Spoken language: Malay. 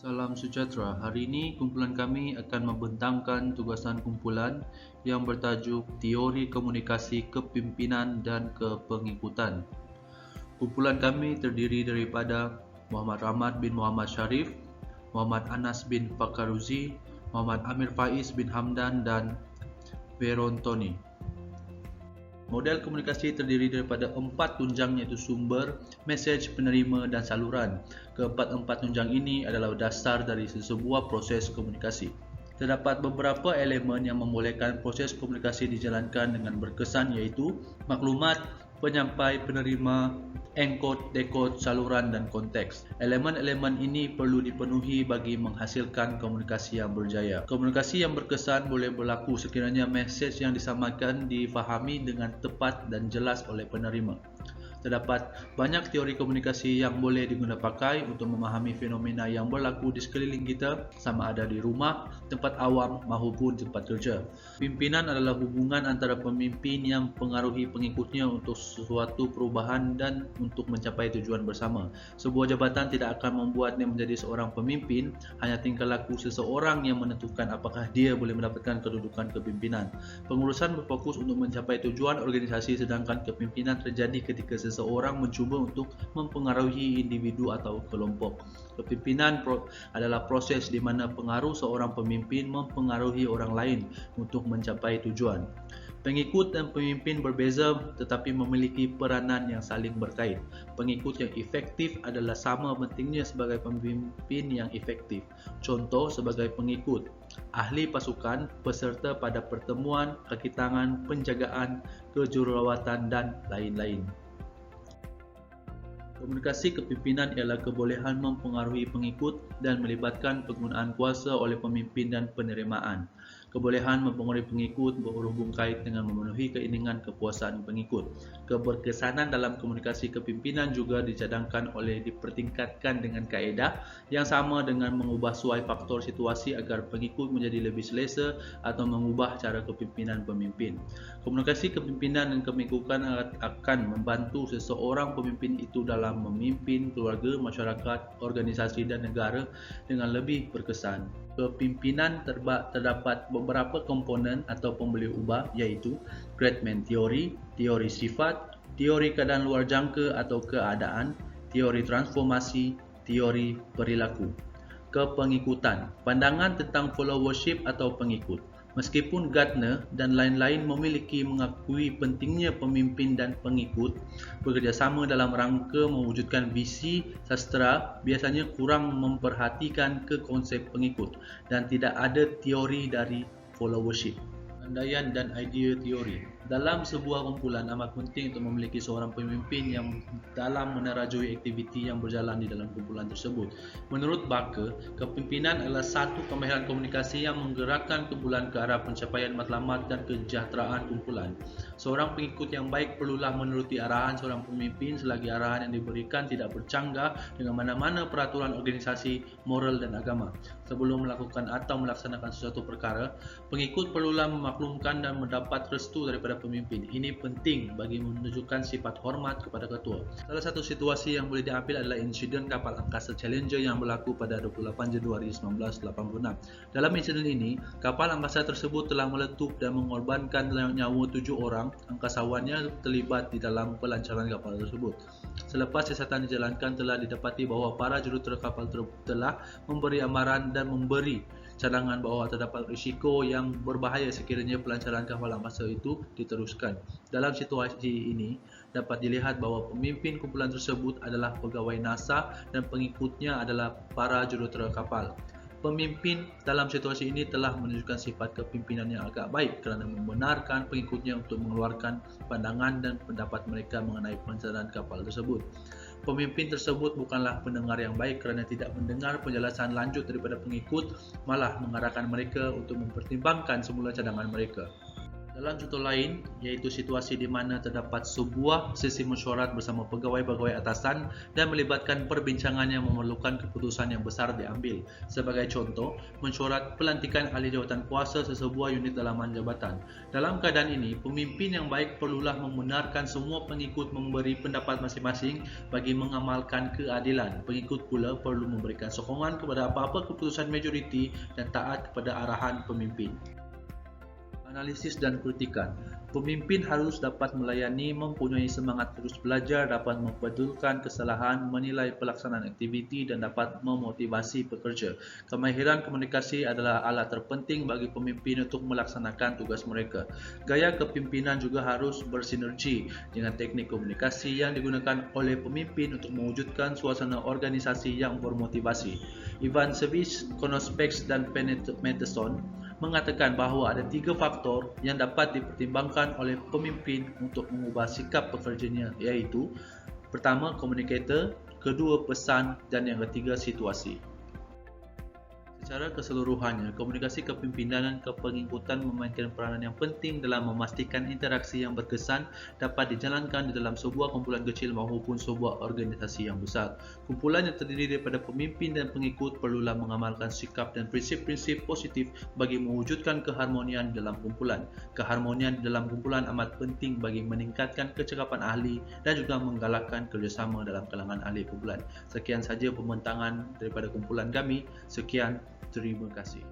Salam sejahtera. Hari ini kumpulan kami akan membentangkan tugasan kumpulan yang bertajuk Teori Komunikasi Kepimpinan dan Kepengikutan. Kumpulan kami terdiri daripada Muhammad Rahmat bin Muhammad Sharif, Muhammad Anas bin Fakaruzi, Muhammad Amir Faiz bin Hamdan dan Veron Tony. Model komunikasi terdiri daripada 4 tunjang iaitu sumber, mesej, penerima dan saluran. Keempat-empat tunjang ini adalah dasar dari sebuah proses komunikasi. Terdapat beberapa elemen yang membolehkan proses komunikasi dijalankan dengan berkesan iaitu maklumat, penyampai, penerima, enkod, dekod, saluran dan konteks. Elemen-elemen ini perlu dipenuhi bagi menghasilkan komunikasi yang berjaya. Komunikasi yang berkesan boleh berlaku sekiranya mesej yang disampaikan difahami dengan tepat dan jelas oleh penerima. Terdapat banyak teori komunikasi yang boleh digunakan pakai untuk memahami fenomena yang berlaku di sekeliling kita, sama ada di rumah, tempat awam maupun tempat kerja. Pimpinan adalah hubungan antara pemimpin yang mempengaruhi pengikutnya untuk sesuatu perubahan dan untuk mencapai tujuan bersama. Sebuah jabatan tidak akan membuatnya menjadi seorang pemimpin, hanya tingkah laku seseorang yang menentukan apakah dia boleh mendapatkan kedudukan kepimpinan. Pengurusan berfokus untuk mencapai tujuan organisasi, sedangkan kepimpinan terjadi ketika seseorang mencuba untuk mempengaruhi individu atau kelompok. Kepimpinan adalah proses di mana pengaruh seorang pemimpin mempengaruhi orang lain untuk mencapai tujuan. Pengikut dan pemimpin berbeza tetapi memiliki peranan yang saling berkait. Pengikut yang efektif adalah sama pentingnya sebagai pemimpin yang efektif. Contoh sebagai pengikut: ahli pasukan, peserta pada pertemuan, kaki tangan, penjagaan, kejururawatan dan lain-lain. Komunikasi kepimpinan ialah kebolehan mempengaruhi pengikut dan melibatkan penggunaan kuasa oleh pemimpin dan penerimaan. Kebolehan mempengaruhi pengikut berhubung kait dengan memenuhi keinginan kepuasan pengikut. Keberkesanan dalam komunikasi kepimpinan juga dicadangkan oleh dipertingkatkan dengan kaedah yang sama dengan mengubah suai faktor situasi agar pengikut menjadi lebih selesa atau mengubah cara kepimpinan pemimpin. Komunikasi kepimpinan dan kepengikutan akan membantu seseorang pemimpin itu dalam memimpin keluarga, masyarakat, organisasi dan negara dengan lebih berkesan. Kepimpinan terdapat beberapa komponen atau pembeli ubah iaitu Gradman teori, teori sifat, teori keadaan luar jangka atau keadaan, teori transformasi, teori perilaku. Kepengikutan, pandangan tentang followership atau pengikut. Meskipun Gardner dan lain-lain memiliki mengakui pentingnya pemimpin dan pengikut bekerjasama dalam rangka mewujudkan visi sastera, biasanya kurang memperhatikan ke konsep pengikut dan tidak ada teori dari followership. Andaian dan idea teori. Dalam sebuah kumpulan amat penting untuk memiliki seorang pemimpin yang dalam menerajui aktiviti yang berjalan di dalam kumpulan tersebut. Menurut Barker, kepimpinan adalah satu kemahiran komunikasi yang menggerakkan kumpulan ke arah pencapaian matlamat dan kesejahteraan kumpulan. Seorang pengikut yang baik perlulah menuruti arahan seorang pemimpin selagi arahan yang diberikan tidak bercanggah dengan mana-mana peraturan organisasi, moral dan agama. Sebelum melakukan atau melaksanakan sesuatu perkara, pengikut perlulah memaklumkan dan mendapat restu daripada pemimpin. Ini penting bagi menunjukkan sifat hormat kepada ketua. Salah satu situasi yang boleh diambil adalah insiden kapal angkasa Challenger yang berlaku pada 28 Januari 1986. Dalam insiden ini, kapal angkasa tersebut telah meletup dan mengorbankan nyawa 7 orang angkasawannya terlibat di dalam pelancaran kapal tersebut. Selepas siasatan dijalankan, telah didapati bahawa para jurutera kapal telah memberi amaran dan memberi cadangan bahawa terdapat risiko yang berbahaya sekiranya pelancaran kapal angkasa itu diteruskan. Dalam situasi ini, dapat dilihat bahawa pemimpin kumpulan tersebut adalah pegawai NASA dan pengikutnya adalah para jurutera kapal. Pemimpin dalam situasi ini telah menunjukkan sifat kepimpinan yang agak baik kerana membenarkan pengikutnya untuk mengeluarkan pandangan dan pendapat mereka mengenai pelancaran kapal tersebut. Pemimpin tersebut bukanlah pendengar yang baik kerana tidak mendengar penjelasan lanjut daripada pengikut, malah mengarahkan mereka untuk mempertimbangkan semula cadangan mereka. Dalam contoh lain, iaitu situasi di mana terdapat sebuah sesi mesyuarat bersama pegawai-pegawai atasan dan melibatkan perbincangan yang memerlukan keputusan yang besar diambil. Sebagai contoh, mesyuarat pelantikan ahli jawatan kuasa sesebuah unit dalaman jabatan. Dalam keadaan ini, pemimpin yang baik perlulah membenarkan semua pengikut memberi pendapat masing-masing bagi mengamalkan keadilan. Pengikut pula perlu memberikan sokongan kepada apa-apa keputusan majoriti dan taat kepada arahan pemimpin. Analisis dan kritikan. Pemimpin harus dapat melayani, mempunyai semangat terus belajar, dapat mempertulkan kesalahan, menilai pelaksanaan aktiviti dan dapat memotivasi pekerja. Kemahiran komunikasi adalah alat terpenting bagi pemimpin untuk melaksanakan tugas mereka. Gaya kepimpinan juga harus bersinergi dengan teknik komunikasi yang digunakan oleh pemimpin untuk mewujudkan suasana organisasi yang bermotivasi. Ivancevich, Konospeks dan Peterson mengatakan bahawa ada 3 faktor yang dapat dipertimbangkan oleh pemimpin untuk mengubah sikap pekerjanya, iaitu pertama, komunikator, kedua, pesan dan yang ketiga, situasi. Secara keseluruhannya, komunikasi kepimpinan dan kepengikutan memainkan peranan yang penting dalam memastikan interaksi yang berkesan dapat dijalankan di dalam sebuah kumpulan kecil maupun sebuah organisasi yang besar. Kumpulan yang terdiri daripada pemimpin dan pengikut perlulah mengamalkan sikap dan prinsip-prinsip positif bagi mewujudkan keharmonian dalam kumpulan. Keharmonian dalam kumpulan amat penting bagi meningkatkan kecekapan ahli dan juga menggalakkan kerjasama dalam kalangan ahli kumpulan. Sekian saja pembentangan daripada kumpulan kami. Sekian. Terima kasih.